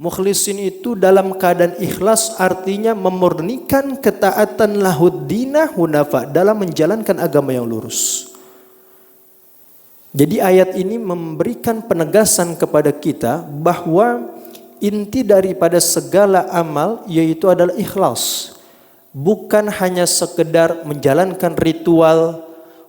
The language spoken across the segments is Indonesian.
Mukhlisin itu dalam keadaan ikhlas artinya memurnikan ketaatan lahuddina hunafa dalam menjalankan agama yang lurus. Jadi ayat ini memberikan penegasan kepada kita bahwa inti daripada segala amal yaitu adalah ikhlas. Bukan hanya sekedar menjalankan ritual,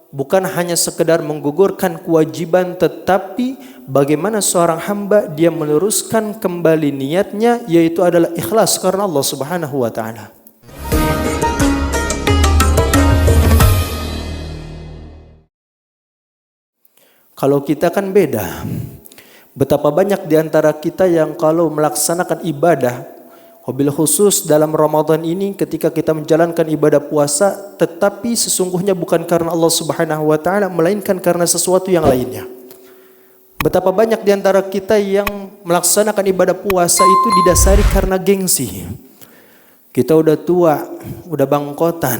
bukan hanya sekedar menggugurkan kewajiban, tetapi bagaimana seorang hamba dia meluruskan kembali niatnya yaitu adalah ikhlas karena Allah Subhanahu wa taala. Kalau kita kan beda. Betapa banyak di antara kita yang kalau melaksanakan ibadah, wabil khusus dalam Ramadan ini ketika kita menjalankan ibadah puasa, tetapi sesungguhnya bukan karena Allah Subhanahu wa taala melainkan karena sesuatu yang lainnya. Betapa banyak di antara kita yang melaksanakan ibadah puasa itu didasari karena gengsi. Kita udah tua, udah bangkotan,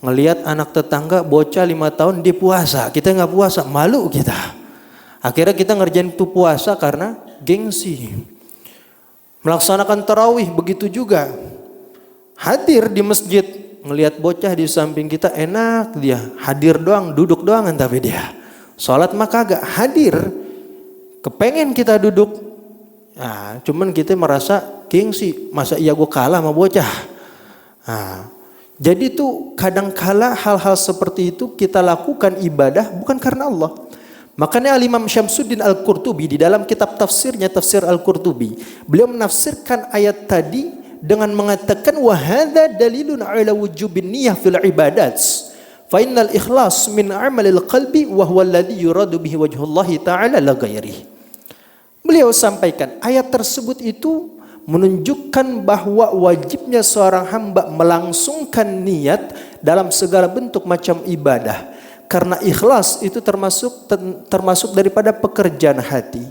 ngelihat anak tetangga bocah 5 tahun dia puasa, kita nggak puasa, malu kita. Akhirnya kita ngerjain itu puasa karena gengsi. Melaksanakan tarawih begitu juga. Hadir di masjid, ngelihat bocah di samping kita enak dia, hadir doang, duduk doang tapi dia. Salat mah kagak, hadir. Kepengen kita duduk. Nah, cuman kita merasa gengsi, masa iya gue kalah sama bocah. Nah, jadi tuh kadangkala hal-hal seperti itu kita lakukan ibadah bukan karena Allah. Makanya Al-Imam Syamsuddin Al-Qurtubi di dalam kitab tafsirnya, Tafsir Al-Qurtubi, beliau menafsirkan ayat tadi dengan mengatakan wa hadza dalilun ala wujubin niyyah fil ibadat. Fa innal ikhlas min amalil qalbi wa huwa alladhi yuradu bihi wajhullahi ta'ala la ghairihi. Beliau sampaikan ayat tersebut itu menunjukkan bahwa wajibnya seorang hamba melangsungkan niat dalam segala bentuk macam ibadah. Karena ikhlas itu termasuk daripada pekerjaan hati.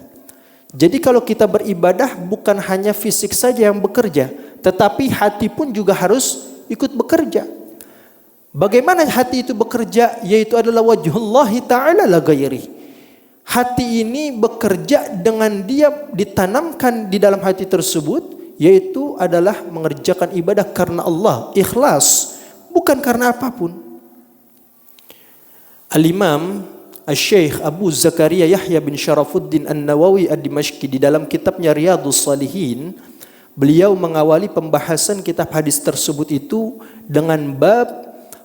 Jadi kalau kita beribadah bukan hanya fisik saja yang bekerja, tetapi hati pun juga harus ikut bekerja. Bagaimana hati itu bekerja? Yaitu adalah wajhullahi ta'ala la ghairi. Hati ini bekerja dengan dia ditanamkan di dalam hati tersebut, yaitu adalah mengerjakan ibadah karena Allah, ikhlas, bukan karena apapun. Al-Imam Al-Syekh Abu Zakaria Yahya bin Syarafuddin An-Nawawi Ad-Dimashqi di dalam kitabnya Riyadhus Shalihin, beliau mengawali pembahasan kitab hadis tersebut itu dengan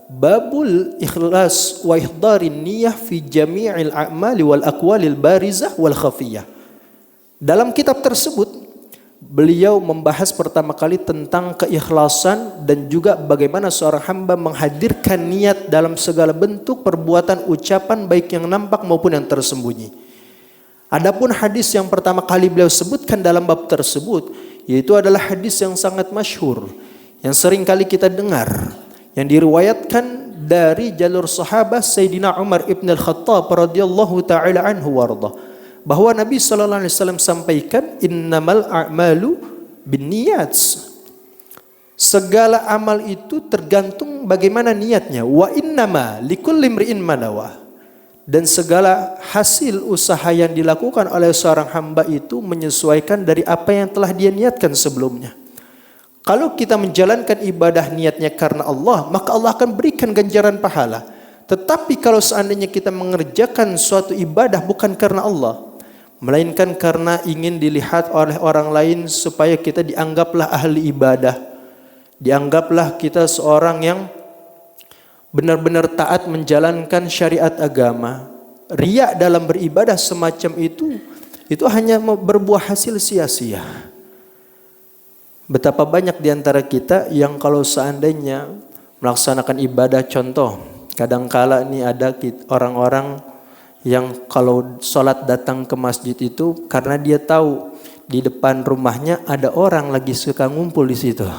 babul ikhlas wa ihdarin niyyah fi jami'il a'mali wal aqwalil barizah wal khafiyah. Dalam kitab tersebut beliau membahas pertama kali tentang keikhlasan dan juga bagaimana seorang hamba menghadirkan niat dalam segala bentuk perbuatan ucapan baik yang nampak maupun yang tersembunyi. Adapun hadis yang pertama kali beliau sebutkan dalam bab tersebut yaitu adalah hadis yang sangat masyhur yang sering kali kita dengar, yang diriwayatkan dari jalur sahabat Sayyidina Umar ibn al-Khattab radhiyallahu ta'ala anhu warḍah, bahwa Nabi sallallahu alaihi wasallam sampaikan innamal a'malu binniyat. Segala amal itu tergantung bagaimana niatnya. Wa innama likulli imri'in ma nawa. Dan segala hasil usaha yang dilakukan oleh seorang hamba itu menyesuaikan dari apa yang telah dia niatkan sebelumnya. Kalau kita menjalankan ibadah niatnya karena Allah, maka Allah akan berikan ganjaran pahala. Tetapi kalau seandainya kita mengerjakan suatu ibadah bukan karena Allah, melainkan karena ingin dilihat oleh orang lain supaya kita dianggaplah ahli ibadah, dianggaplah kita seorang yang benar-benar taat menjalankan syariat agama, riya dalam beribadah semacam itu hanya berbuah hasil sia-sia. Betapa banyak di antara kita yang kalau seandainya melaksanakan ibadah, contoh, kadangkala ini ada orang-orang yang kalau sholat datang ke masjid itu karena dia tahu di depan rumahnya ada orang lagi suka ngumpul di situ.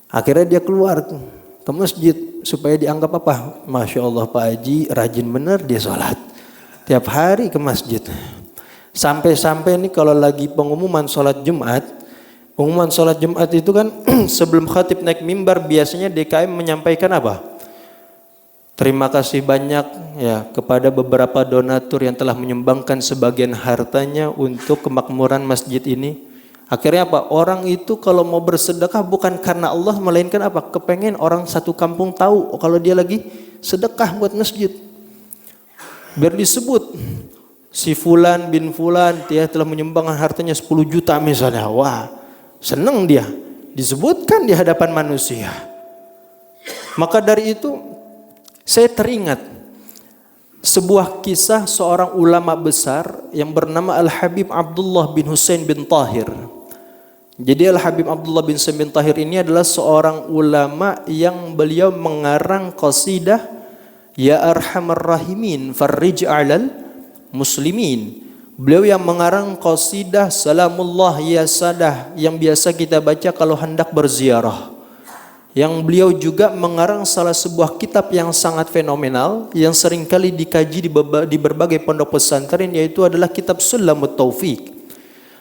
Akhirnya dia keluar ke masjid supaya dianggap apa? Masya Allah Pak Haji rajin bener dia sholat. Tiap hari ke masjid. Sampai-sampai ini kalau lagi pengumuman sholat Jumat itu kan sebelum khatib naik mimbar biasanya DKM menyampaikan apa? Terima kasih banyak ya kepada beberapa donatur yang telah menyumbangkan sebagian hartanya untuk kemakmuran masjid ini. Akhirnya apa? Orang itu kalau mau bersedekah bukan karena Allah, melainkan apa? Kepengen orang satu kampung tahu kalau dia lagi sedekah buat masjid. Biar disebut si fulan bin fulan dia telah menyumbangkan hartanya 10 juta misalnya. Wah, senang dia disebutkan di hadapan manusia. Maka dari itu saya teringat sebuah kisah seorang ulama besar yang bernama Al-Habib Abdullah bin Husain bin Tahir. Jadi Al-Habib Abdullah bin Husain bin Tahir ini adalah seorang ulama yang beliau mengarang qasidah Ya Arhamar Rahimin Farrij A'lal Muslimin. Beliau yang mengarang qasidah Salamullah Ya Sadah yang biasa kita baca kalau hendak berziarah. Yang beliau juga mengarang salah sebuah kitab yang sangat fenomenal yang seringkali dikaji di berbagai pondok pesantren, yaitu adalah kitab Sulamut Taufiq.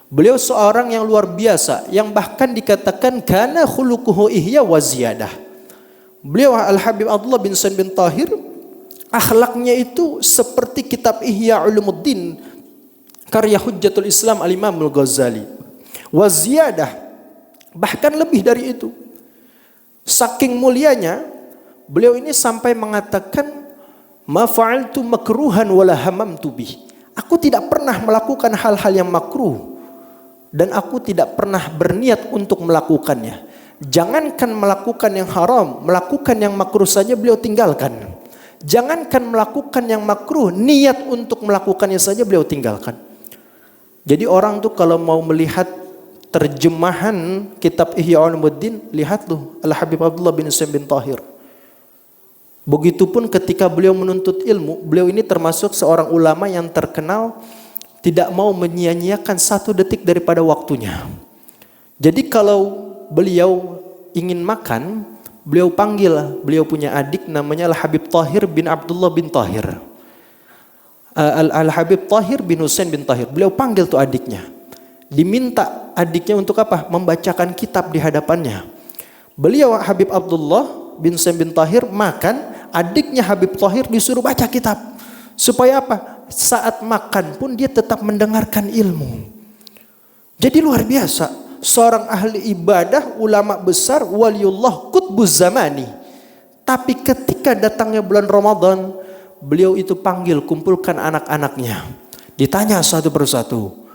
Beliau seorang yang luar biasa yang bahkan dikatakan kana khuluquhu ihya wa ziyadah. Beliau Al-Habib Abdullah bin Husain bin Tahir akhlaknya itu seperti kitab Ihya Ulumuddin karya Hujjatul Islam Al-Imam Al-Ghazali. Wa ziyadah, bahkan lebih dari itu. Saking mulianya, beliau ini sampai mengatakan ma fa'altu makruhan wala hamamtu bih. Aku tidak pernah melakukan hal-hal yang makruh dan aku tidak pernah berniat untuk melakukannya. Jangankan melakukan yang haram, melakukan yang makruh saja beliau tinggalkan. Jangankan melakukan yang makruh, niat untuk melakukannya saja beliau tinggalkan. Jadi orang tuh kalau mau melihat terjemahan kitab Ihya Ulumuddin, lihat tuh Al-Habib Abdullah bin Husain bin Tahir. Begitupun ketika beliau menuntut ilmu, beliau ini termasuk seorang ulama yang terkenal tidak mau menyia-nyiakan satu detik daripada waktunya. Jadi kalau beliau ingin makan, beliau panggil, beliau punya adik namanya Al-Habib Tahir bin Abdullah bin Tahir. Al-Habib Tahir bin Husain bin Tahir. Beliau panggil tuh adiknya. Diminta adiknya untuk apa? Membacakan kitab di hadapannya. Beliau Habib Abdullah bin Husain bin Tahir makan, adiknya Habib Tahir disuruh baca kitab. Supaya apa? Saat makan pun dia tetap mendengarkan ilmu. Jadi luar biasa. Seorang ahli ibadah, ulama besar, waliullah, qutbuz zamani. Tapi ketika datangnya bulan Ramadan, beliau itu panggil, kumpulkan anak-anaknya. Ditanya satu persatu.